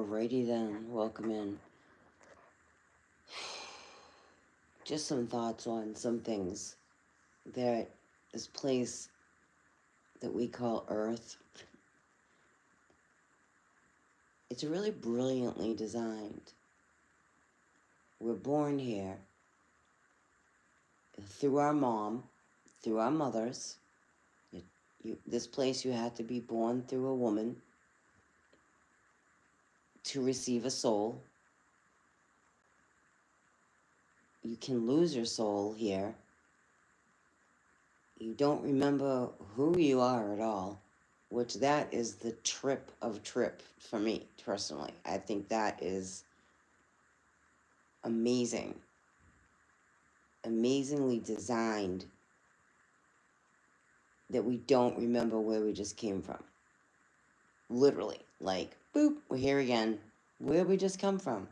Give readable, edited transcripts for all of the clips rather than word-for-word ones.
Alrighty then, welcome in. Just some thoughts on some things that this place that we call Earth, it's really brilliantly designed. We're born here through our mom, through our mothers. This place you had to be born through a woman to receive a soul. You can lose your soul here. You don't remember who you are at all, which that is the trip for me personally. I think that is amazing, amazingly designed, that we don't remember where we just came from. Literally, like, boop, we're here again. Where we just come from.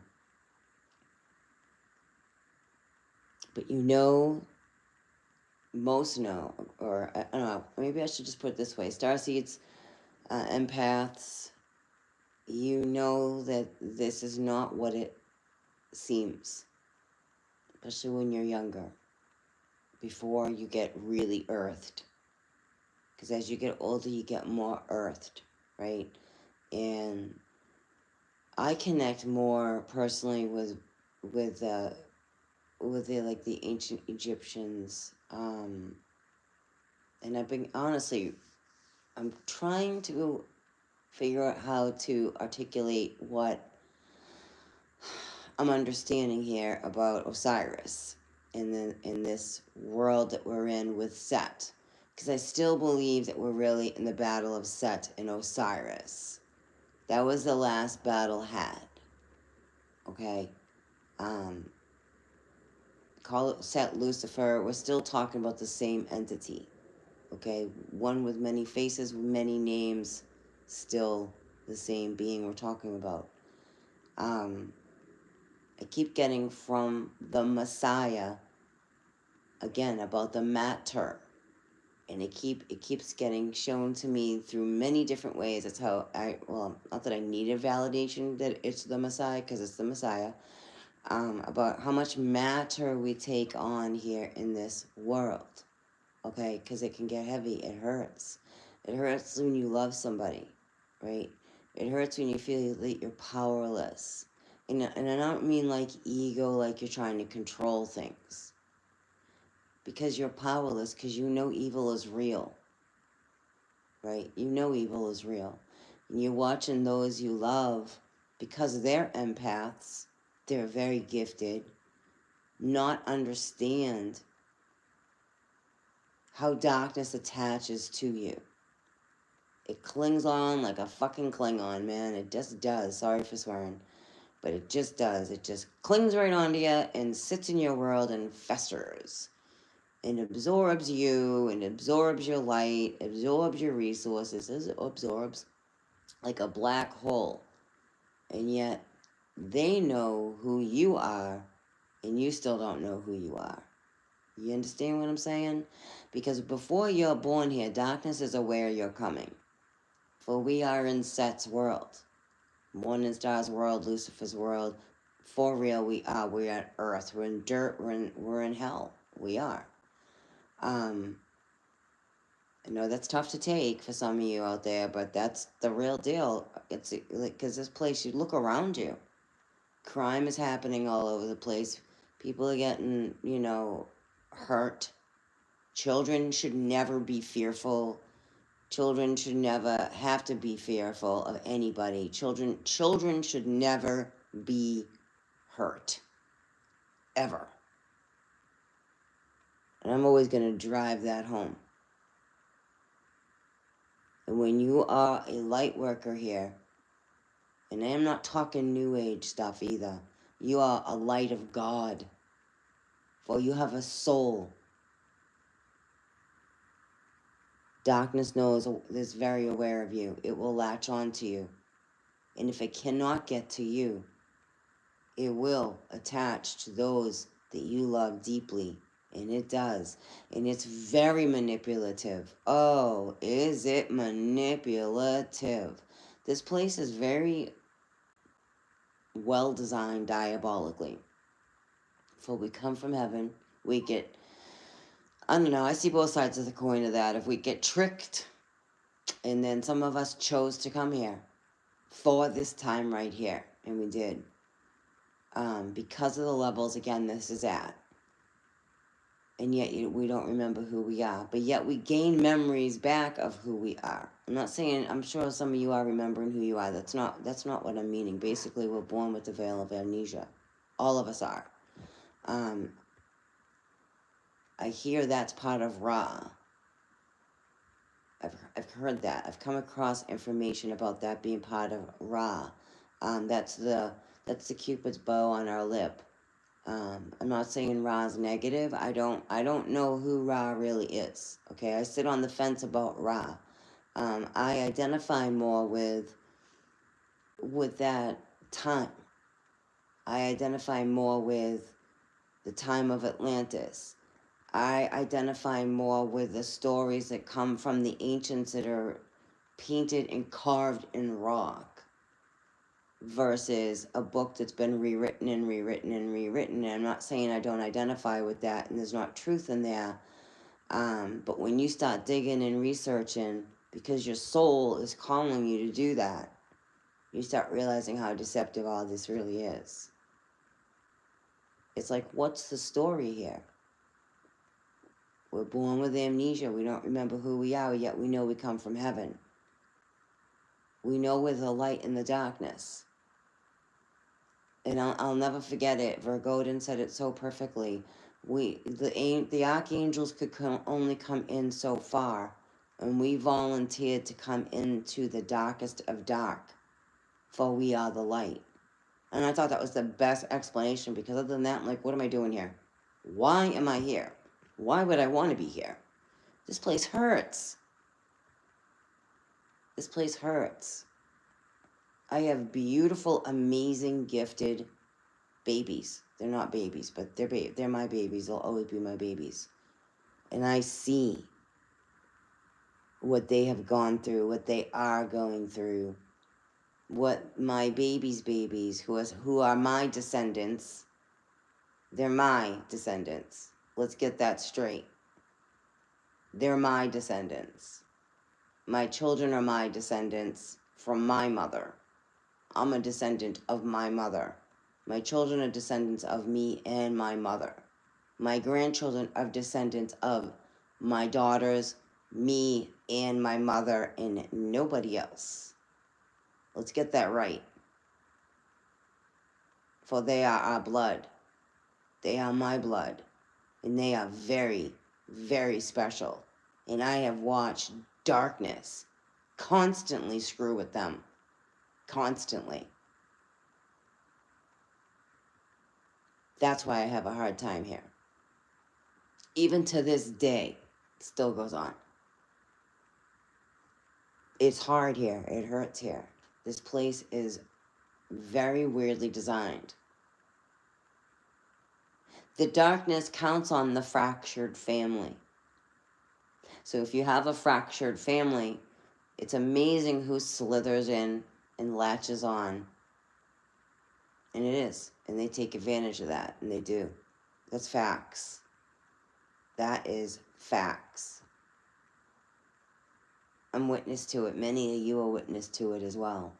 But most know, or I don't know, maybe I should just put it this way. Starseeds, empaths, you know that this is not what it seems. Especially when you're younger. Before you get really earthed. Because as you get older, you get more earthed, right? And I connect more personally with the like the ancient Egyptians, and I've been honestly, I'm trying to figure out how to articulate what I'm understanding here about Osiris in this world that we're in with Set, because I still believe that we're really in the battle of Set and Osiris. That was the last battle had. Okay, call it Set, Lucifer. We're still talking about the same entity. Okay, one with many faces, with many names, still the same being we're talking about. I keep getting from the Messiah again about the matter, and it keeps getting shown to me through many different ways. That's how not that I needed validation that it's the Messiah, because it's the Messiah. About how much matter we take on here in this world, okay? Because it can get heavy. It hurts. It hurts when you love somebody, right? It hurts when you feel that you're powerless. And I don't mean like ego, like you're trying to control things. Because you're powerless, because you know evil is real, right? You know evil is real. And you're watching those you love, because they're empaths, they're very gifted, not understand how darkness attaches to you. It clings on like a fucking Klingon, man. It just does. Sorry for swearing. But it just does. It just clings right onto you and sits in your world and festers. And absorbs you, and absorbs your light, absorbs your resources. It absorbs like a black hole. And yet, they know who you are, and you still don't know who you are. You understand what I'm saying? Because before you're born here, darkness is aware you're coming. For we are in Set's world. Morning Star's world, Lucifer's world. For real, we are. We're at Earth. We're in dirt. We're in hell. We are. I know that's tough to take for some of you out there, but that's the real deal. It's like, because this place, you look around you. Crime is happening all over the place. People are getting, hurt. Children should never be fearful. Children should never have to be fearful of anybody. Children should never be hurt. Ever. And I'm always going to drive that home. And when you are a light worker here, and I am not talking New Age stuff either, you are a light of God. For you have a soul. Darkness knows, is very aware of you. It will latch on to you. And if it cannot get to you, it will attach to those that you love deeply. And it does. And it's very manipulative. Oh, is it manipulative? This place is very well designed diabolically. For we come from heaven, we get, I don't know, I see both sides of the coin of that. If we get tricked, and then some of us chose to come here for this time right here, and we did. Because of the levels, again, this is at. And yet we don't remember who we are. But yet we gain memories back of who we are. I'm not saying, I'm sure some of you are remembering who you are. That's not what I'm meaning. Basically, we're born with the veil of amnesia. All of us are. I hear that's part of Ra. I've heard that. I've come across information about that being part of Ra. That's the Cupid's bow on our lip. I'm not saying Ra's negative. I don't know who Ra really is. Okay, I sit on the fence about Ra. I identify more with that time. I identify more with the time of Atlantis. I identify more with the stories that come from the ancients that are painted and carved in rock versus a book that's been rewritten and rewritten and rewritten. And I'm not saying I don't identify with that and there's not truth in there. But when you start digging and researching, because your soul is calling you to do that, you start realizing how deceptive all this really is. It's like, what's the story here? We're born with amnesia. We don't remember who we are, yet we know we come from heaven. We know we're the light in the darkness. And I'll never forget it. Vergodin said it so perfectly. The archangels could only come in so far, and we volunteered to come into the darkest of dark, for we are the light. And I thought that was the best explanation, because other than that, I'm like, what am I doing here? Why am I here? Why would I want to be here? This place hurts. This place hurts. I have beautiful, amazing, gifted babies. They're not babies, but they're my babies. They'll always be my babies. And I see what they have gone through, what they are going through, what my babies, who are my descendants, they're my descendants. Let's get that straight. They're my descendants. My children are my descendants from my mother. I'm a descendant of my mother. My children are descendants of me and my mother. My grandchildren are descendants of my daughters, me, and my mother, and nobody else. Let's get that right. For they are our blood. They are my blood. And they are very, very special. And I have watched darkness constantly screw with them. Constantly. That's why I have a hard time here. Even to this day, it still goes on. It's hard here. It hurts here. This place is very weirdly designed. The darkness counts on the fractured family. So if you have a fractured family, it's amazing who slithers in and latches on. And it is. And they take advantage of that. And they do. That's facts. That is facts. I'm witness to it. Many of you are witness to it as well.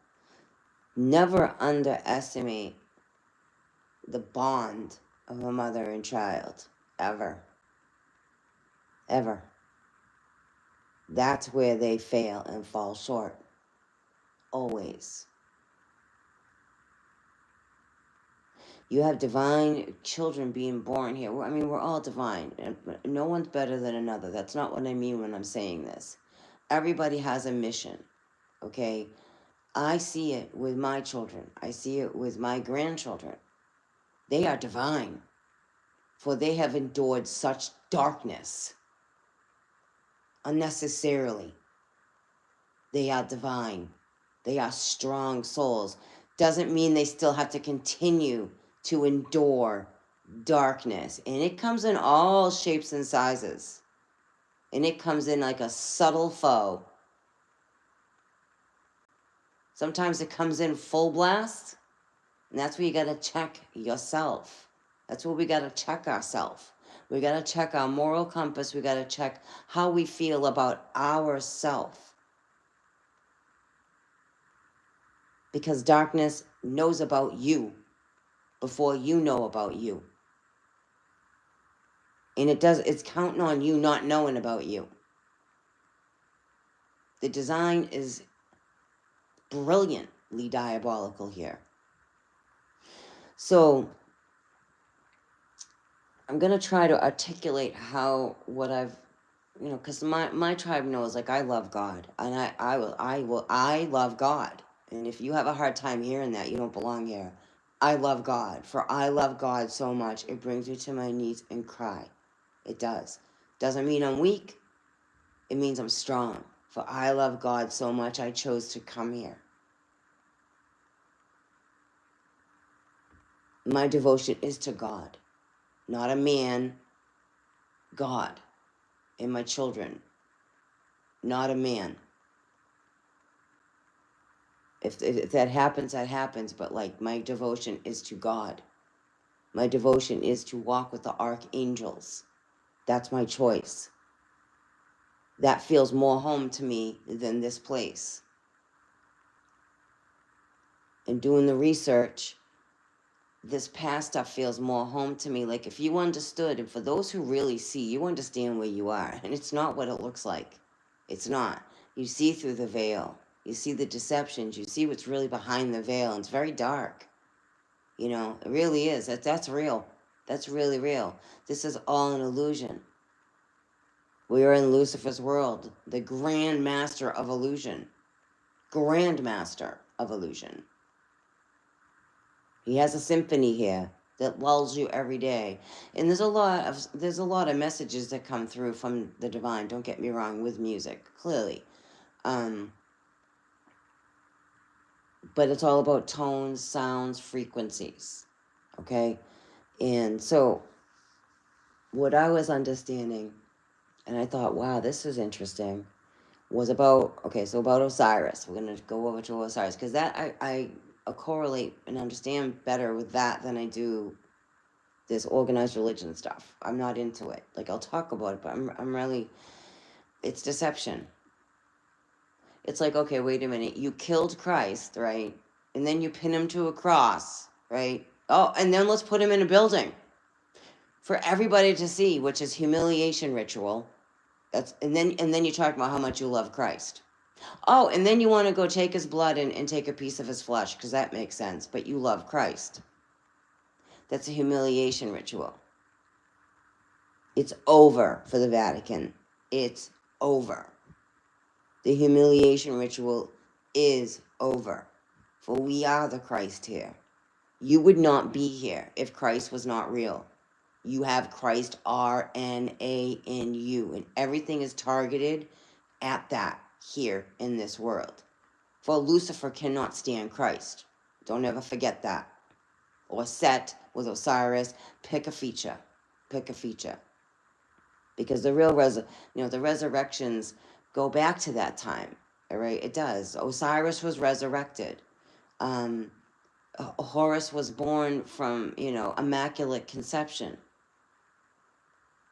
Never underestimate the bond of a mother and child. Ever. Ever. That's where they fail and fall short. Always. You have divine children being born here. I mean, we're all divine. No one's better than another. That's not what I mean when I'm saying this. Everybody has a mission, okay? I see it with my children. I see it with my grandchildren. They are divine, for they have endured such darkness unnecessarily. They are divine. They are strong souls. Doesn't mean they still have to continue to endure darkness. And it comes in all shapes and sizes. And it comes in like a subtle foe. Sometimes it comes in full blast. And that's where you got to check yourself. That's where we got to check ourselves. We got to check our moral compass. We got to check how we feel about ourself. Because darkness knows about you before you know about you. And it's counting on you not knowing about you. The design is brilliantly diabolical here. So I'm going to try to articulate what I've, because my tribe knows, like, I love God, and I love God. And if you have a hard time hearing that, you don't belong here. I love God, for I love God so much, it brings me to my knees and cry. It does. Doesn't mean I'm weak. It means I'm strong. For I love God so much, I chose to come here. My devotion is to God, not a man, God, and my children, not a man. If that happens, that happens. But like, my devotion is to God. My devotion is to walk with the archangels. That's my choice. That feels more home to me than this place. And doing the research, this past stuff feels more home to me. Like, if you understood, and for those who really see, you understand where you are. And it's not what it looks like. It's not. You see through the veil. You see the deceptions. You see what's really behind the veil. And it's very dark. It really is. That's real. That's really real. This is all an illusion. We are in Lucifer's world, the grand master of illusion. Grand master of illusion. He has a symphony here that lulls you every day. And there's a lot of messages that come through from the divine, don't get me wrong, with music, clearly. But it's all about tones, sounds, frequencies. Okay? And so what I was understanding, and I thought, wow, this is interesting, was about Osiris. We're going to go over to Osiris, because that I correlate and understand better with that than I do this organized religion stuff. I'm not into it. Like, I'll talk about it, but I'm really, it's deception. It's like, okay, wait a minute. You killed Christ, right? And then you pin him to a cross, right? Oh, and then let's put him in a building for everybody to see, which is humiliation ritual. And then you talk about how much you love Christ. Oh, and then you want to go take his blood and take a piece of his flesh, because that makes sense. But you love Christ. That's a humiliation ritual. It's over for the Vatican. It's over. The humiliation ritual is over. For we are the Christ here. You would not be here if Christ was not real. You have Christ RNA in you, and everything is targeted at that here in this world. For Lucifer cannot stand Christ. Don't ever forget that. Or Set with Osiris. Pick a feature. Pick a feature. Because the real the resurrections go back to that time. All right, it does. Osiris was resurrected. Horus was born from, immaculate conception.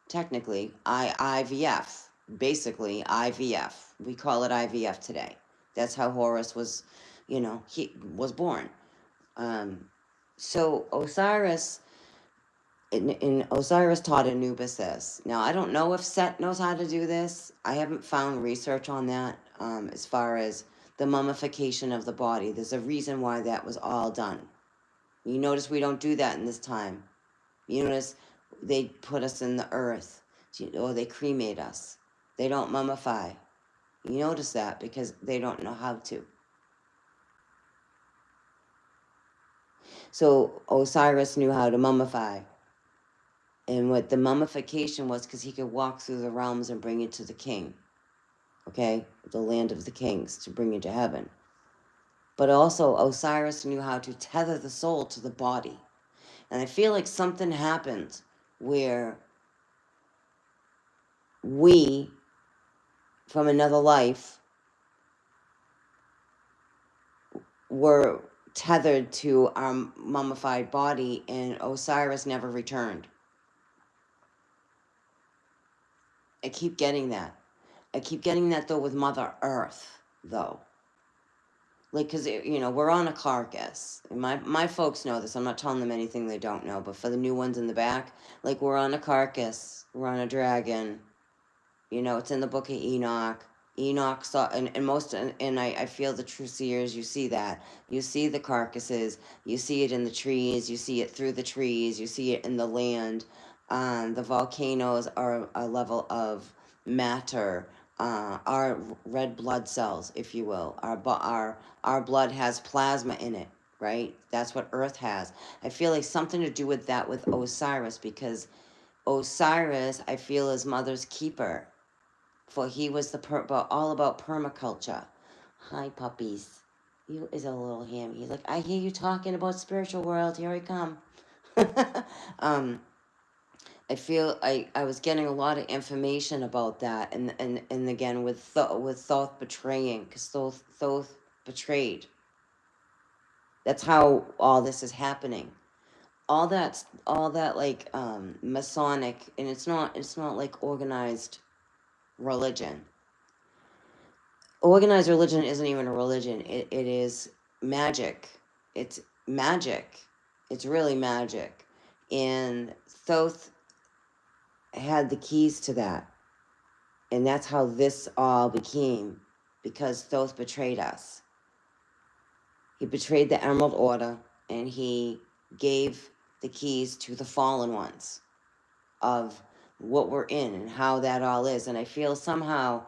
Technically, IVF. Basically, IVF. We call it IVF today. That's how Horus was, he was born. So Osiris, and Osiris taught Anubis this. Now, I don't know if Set knows how to do this. I haven't found research on that as far as the mummification of the body. There's a reason why that was all done. You notice we don't do that in this time. You notice they put us in the earth, or they cremate us. They don't mummify. You notice that because they don't know how to. So Osiris knew how to mummify. And what the mummification was, because he could walk through the realms and bring it to the king. Okay? The land of the kings, to bring it to heaven. But also, Osiris knew how to tether the soul to the body. And I feel like something happened where we, from another life, were tethered to our mummified body, and Osiris never returned. I keep getting that. I keep getting that, though, with Mother Earth, though. Like, because, we're on a carcass. And my folks know this. I'm not telling them anything they don't know. But for the new ones in the back, like, we're on a carcass. We're on a dragon. It's in the book of Enoch. Enoch saw, and I feel the true seers, you see that. You see the carcasses. You see it in the trees. You see it through the trees. You see it in the land. The volcanoes are a level of matter. Our red blood cells, if you will. Our blood has plasma in it, right? That's what Earth has. I feel like something to do with that with Osiris, because Osiris, I feel, is mother's keeper, for he was all about permaculture. Hi, puppies. You is a little ham. He's like, I hear you talking about spiritual world. Here I come. I feel I was getting a lot of information about that, and again with Thoth betraying, because Thoth betrayed. That's how all this is happening. All that like Masonic, and it's not like organized religion. Organized religion isn't even a religion. It is magic. It's magic. It's really magic. And Thoth had the keys to that. And that's how this all became, because Thoth betrayed us. He betrayed the Emerald Order, and he gave the keys to the fallen ones of what we're in and how that all is. And I feel somehow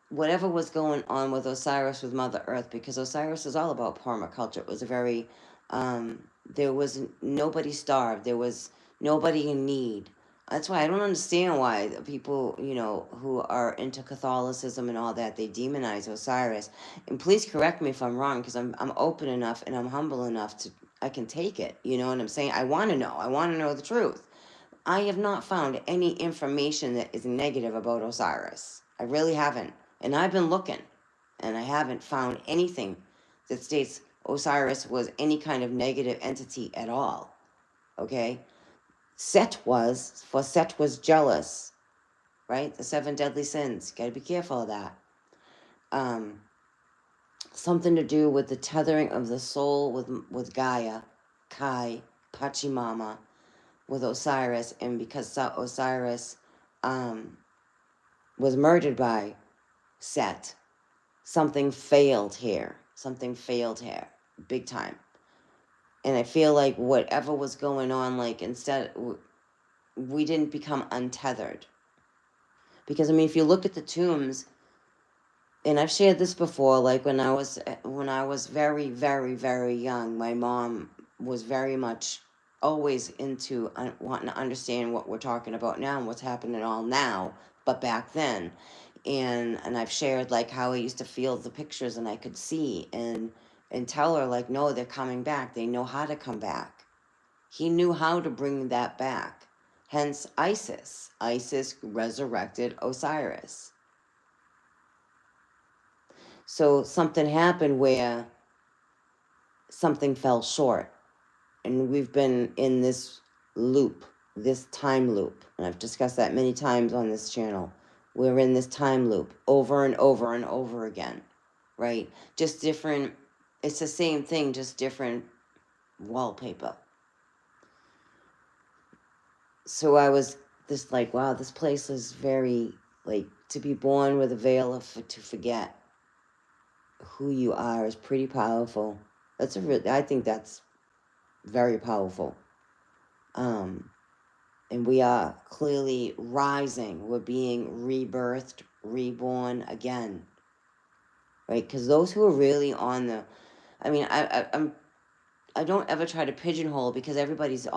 whatever was going on with Osiris, with Mother Earth, because Osiris is all about permaculture. It was a very, there was nobody starved. There was nobody in need. That's why I don't understand why people, who are into Catholicism and all that, they demonize Osiris. And please correct me if I'm wrong, because I'm open enough and I'm humble enough to, I can take it. You know what I'm saying? I want to know. I want to know the truth. I have not found any information that is negative about Osiris. I really haven't. And I've been looking, and I haven't found anything that states Osiris was any kind of negative entity at all. Okay? Set was jealous, right? The 7 deadly sins. Got to be careful of that. Something to do with the tethering of the soul with Gaia, Kai, Pachamama, with Osiris, and because Osiris was murdered by Set, something failed here. Big time. And I feel like whatever was going on, like, instead, we didn't become untethered. Because, I mean, if you look at the tombs, and I've shared this before, like when I was very, very, very young, my mom was very much always into wanting to understand what we're talking about now and what's happening all now, but back then. And I've shared like how I used to feel the pictures and I could see and tell her like, no, they're coming back. They know how to come back. He knew how to bring that back. Hence Isis. Isis resurrected Osiris. So something happened where something fell short. And we've been in this loop, this time loop. And I've discussed that many times on this channel. We're in this time loop over and over and over again, right? Just different, it's the same thing, just different wallpaper. So I was just like, wow, this place is very, like, to be born with a veil to forget who you are is pretty powerful. I think that's very powerful. And we are clearly rising. We're being rebirthed, reborn again, right? Because those who are really on the, I mean, I don't ever try to pigeonhole, because everybody's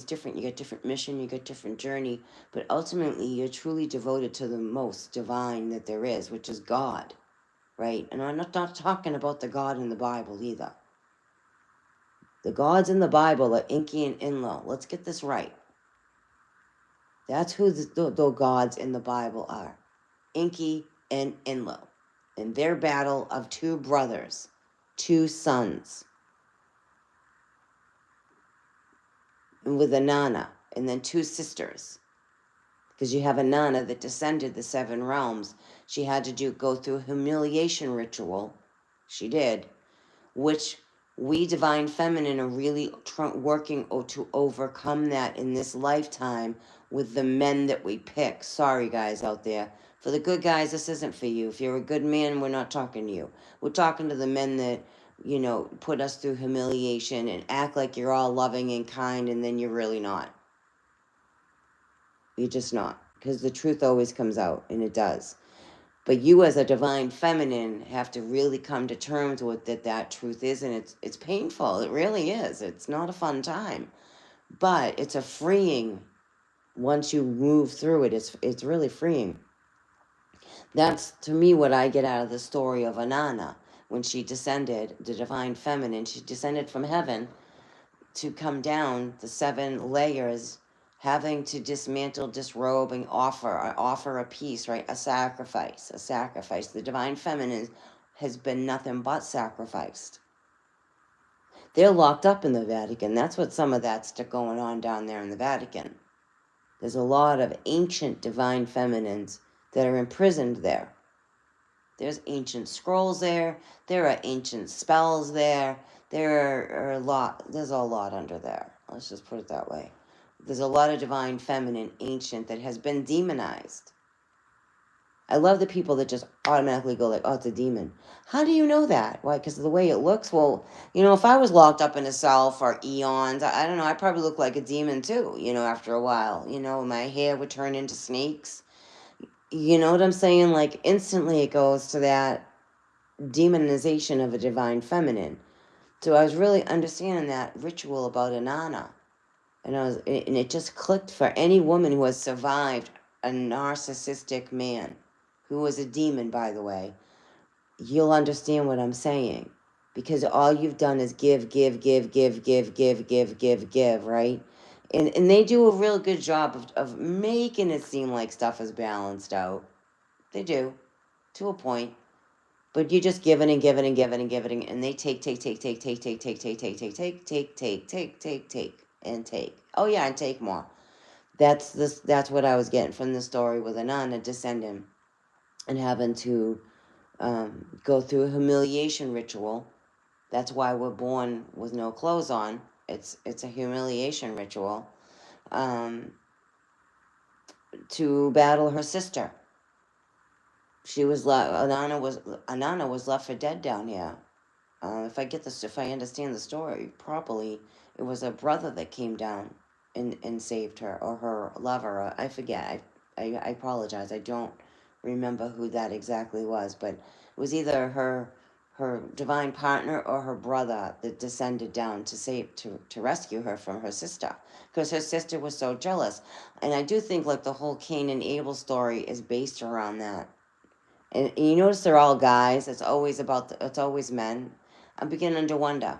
different. You get different mission, you get different journey, but ultimately you're truly devoted to the most divine that there is, which is God, right? And I'm not talking about the God in the Bible either. The gods in the Bible are Enki and Enlil. Let's get this right. That's who the gods in the Bible are. Enki and Enlil. In their battle of 2 brothers, 2 sons. with Inanna, and then 2 sisters. Because you have Inanna that descended the 7 realms. She had to go through a humiliation ritual. She did, which we divine feminine are really working to overcome that in this lifetime with the men that we pick. Sorry, guys out there. For the good guys, this isn't for you. If you're a good man, we're not talking to you. We're talking to the men that, put us through humiliation and act like you're all loving and kind, and then you're really not. You're just not. Because the truth always comes out, and it does. But you as a divine feminine have to really come to terms with that truth is, and it's painful. It really is. It's not a fun time. But it's a freeing once you move through it. It's really freeing. That's, to me, what I get out of the story of Inanna. When she descended, the divine feminine, she descended from heaven to come down the 7 layers, having to dismantle, disrobe, and offer a piece, right? A sacrifice. The divine feminine has been nothing but sacrificed. They're locked up in the Vatican. That's what some of that's going on down there in the Vatican. There's a lot of ancient divine feminines that are imprisoned there. There's ancient scrolls there. There are ancient spells there. There's a lot under there. Let's just put it that way. There's a lot of divine feminine ancient that has been demonized. I love the people that just automatically go like, oh, it's a demon. How do you know that? Why? Because of the way it looks? Well, if I was locked up in a cell for eons, I don't know, I'd probably look like a demon too, after a while. My hair would turn into snakes. You know what I'm saying? Like, instantly it goes to that demonization of a divine feminine. So I was really understanding that ritual about Inanna. And it just clicked for any woman who has survived a narcissistic man, who was a demon, by the way. You'll understand what I'm saying. Because all you've done is give, right? And they do a real good job of making it seem like stuff is balanced out. They do, to a point. But you're just giving and giving and giving and giving, and they take, and take. Oh yeah, and take more. That's what I was getting from the story with Inanna descending and having to go through a humiliation ritual. That's why we're born with no clothes on. It's a humiliation ritual to battle her sister. She was Inanna was left for dead down here. If I understand the story properly, it was a brother that came down and saved her, or her lover. I forget. I apologize. I don't remember who that exactly was, but it was either her divine partner or her brother that descended down to rescue her from her sister, because her sister was so jealous. And I do think like the whole Cain and Abel story is based around that. And you notice they're all guys. It's always men. I'm beginning to wonder.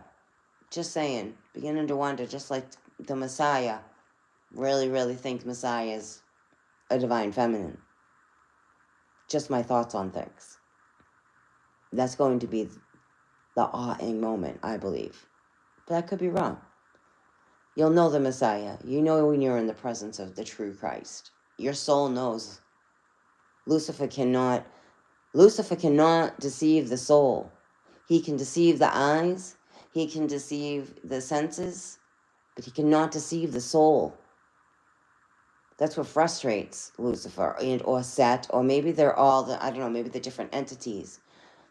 Just saying. Beginning to wonder, just like the Messiah. Really, really think Messiah is a divine feminine. Just my thoughts on things. That's going to be the awe-ing moment, I believe. But I could be wrong. You'll know the Messiah. You know when you're in the presence of the true Christ. Your soul knows. Lucifer cannot deceive the soul. He can deceive the eyes, he can deceive the senses, but he cannot deceive the soul. That's what frustrates Lucifer or Set, or maybe they're all maybe they're different entities.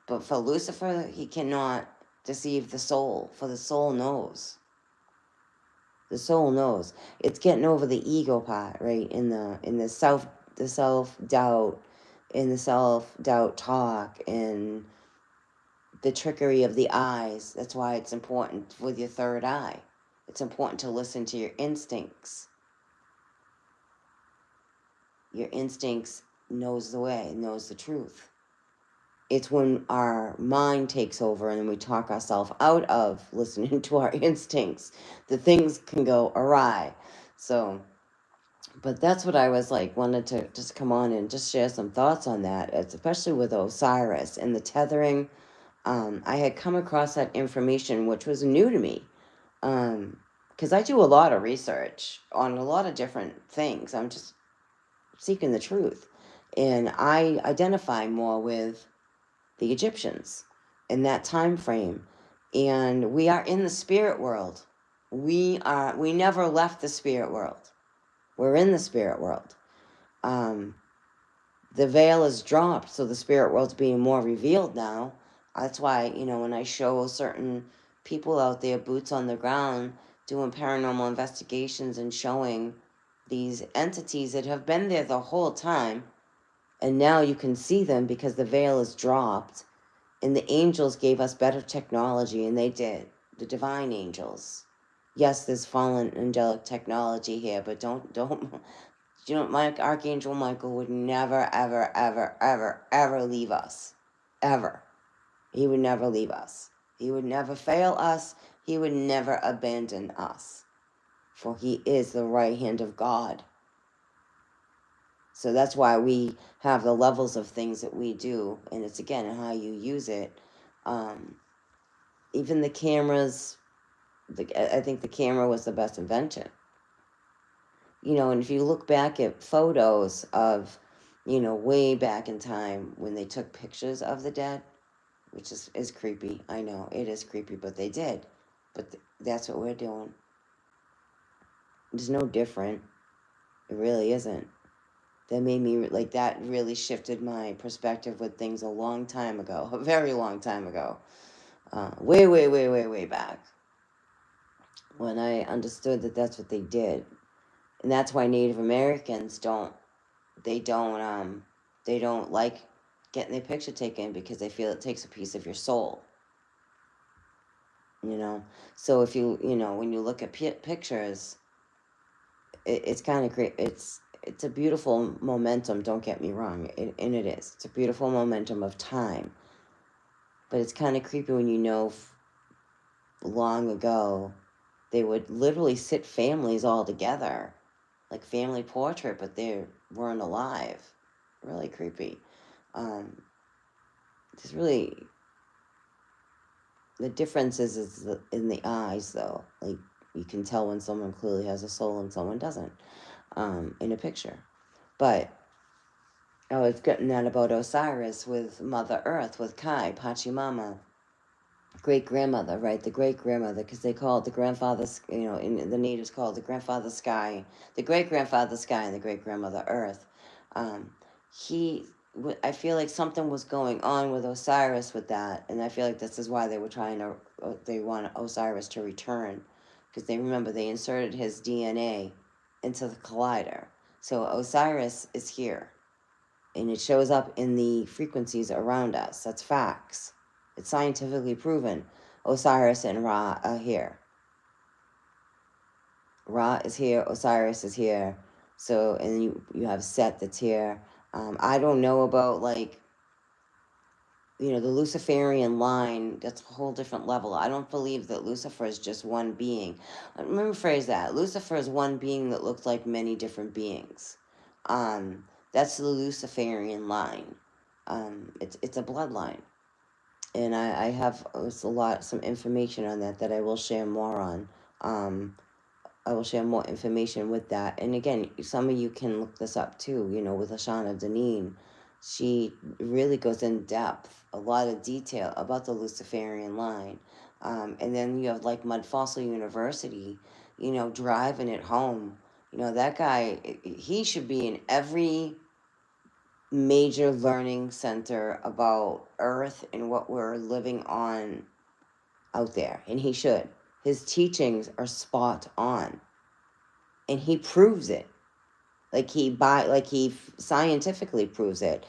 But for Lucifer, he cannot deceive the soul, for the soul knows. The soul knows. It's getting over the ego part, right? In the self-doubt, in the self-doubt talk, and the trickery of the eyes. That's why it's important with your third eye. It's important to listen to your instincts. Your instincts knows the way, knows the truth. It's when our mind takes over and we talk ourselves out of listening to our instincts that things can go awry. So, but that's what I was like, wanted to just come on and just share some thoughts on that, especially with Osiris and the tethering. I had come across that information, which was new to me, because I do a lot of research on a lot of different things. I'm just seeking the truth. And I identify more with the Egyptians in that time frame. And we are in the spirit world. We never left the spirit world. We're in the spirit world. The veil is dropped, so the spirit world's being more revealed now. That's why, when I show certain people out there, boots on the ground, doing paranormal investigations and showing these entities that have been there the whole time, and now you can see them because the veil is dropped, and the angels gave us better technology, and they did. The divine angels. Yes, there's fallen angelic technology here, but don't Archangel Michael would never, ever, ever, ever, ever leave us. Ever. He would never leave us. He would never fail us. He would never abandon us. For he is the right hand of God. So that's why we have the levels of things that we do. And it's, again, how you use it. Even the cameras, I think the camera was the best invention. And if you look back at photos of, way back in time when they took pictures of the dead, which is creepy. I know, it is creepy, but they did. But that's what we're doing. It's no different. It really isn't. That made me, that really shifted my perspective with things a long time ago. A very long time ago. Way, way, way, way, way back. When I understood that that's what they did. And that's why Native Americans don't like getting their picture taken, because they feel it takes a piece of your soul. So if when you look at pictures, it's kind of great. It's a beautiful momentum, don't get me wrong, and it is. It's a beautiful momentum of time. But it's kind of creepy when long ago, they would literally sit families all together, like family portrait, but they weren't alive. Really creepy. It's really, the difference is in the eyes, though. Like, you can tell when someone clearly has a soul and someone doesn't, in a picture. But I was getting that about Osiris with Mother Earth, with Kai, Pachamama, great-grandmother, right? The great-grandmother, because they call it the grandfather, in the natives call it the grandfather sky, the great-grandfather sky, and the great-grandmother Earth. I feel like something was going on with Osiris with that, and I feel like this is why they want Osiris to return, because they inserted his DNA into the collider. So Osiris is here, and it shows up in the frequencies around us. That's facts. It's scientifically proven. Osiris and Ra are here. Ra is here, Osiris is here. So, and you have Set that's here. I don't know about, the Luciferian line. That's a whole different level. I don't believe that Lucifer is just one being. Let me rephrase that. Lucifer is one being that looks like many different beings. That's the Luciferian line. It's a bloodline. And I have some information on that I will share more on. I will share more information with that. And again, some of you can look this up too, with Ashana Deneen. She really goes in depth, a lot of detail about the Luciferian line. And then you have Mud Fossil University, driving it home. That guy, he should be in every major learning center about Earth and what we're living on out there. And he should. His teachings are spot on. And he proves it. He scientifically proves it.